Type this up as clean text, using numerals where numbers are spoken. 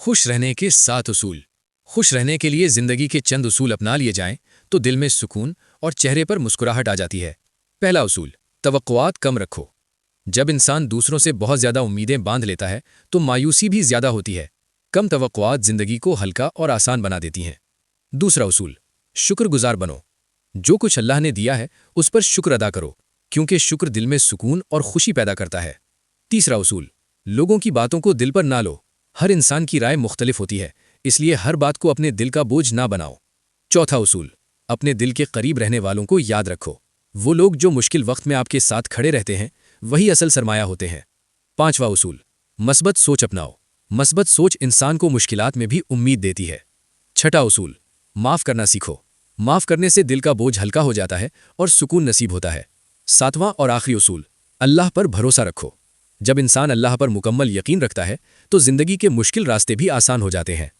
खुश रहने के 7 उसूल। खुश रहने के लिए जिंदगी के चंद उसूल अपना लिए जाएं तो दिल में सुकून और चेहरे पर मुस्कुराहट आ जाती है। पहला उसूल, तवक्कुआत कम रखो। जब इंसान दूसरों से बहुत ज्यादा उम्मीदें बांध लेता है तो मायूसी भी ज्यादा होती है। कम तवक्कुआत जिंदगी को हल्का और आसान बना देती हैं। दूसरा उसूल, शुक्रगुजार बनो। जो कुछ अल्लाह ने दिया है उस पर शुक्र अदा करो, क्योंकि शुक्र दिल में सुकून और खुशी पैदा करता है। तीसरा उसूल, लोगों की बातों को दिल पर ना लो। हर इंसान की राय मुख्तलिफ होती है, इसलिए हर बात को अपने दिल का बोझ ना बनाओ। चौथा उसूल, अपने दिल के करीब रहने वालों को याद रखो। वो लोग जो मुश्किल वक्त में आपके साथ खड़े रहते हैं वही असल सरमाया होते हैं। पांचवा उसूल, मस्बत सोच अपनाओ। मस्बत सोच इंसान को मुश्किलात में भी उम्मीद देती है। छठा उसूल, माफ करना सीखो। माफ करने से दिल का बोझ हल्का हो जाता है और सुकून नसीब होता है। सातवां और आखिरी उसूल, अल्लाह पर भरोसा रखो। जब इंसान अल्लाह पर मुकम्मल यकीन रखता है तो जिंदगी के मुश्किल रास्ते भी आसान हो जाते हैं।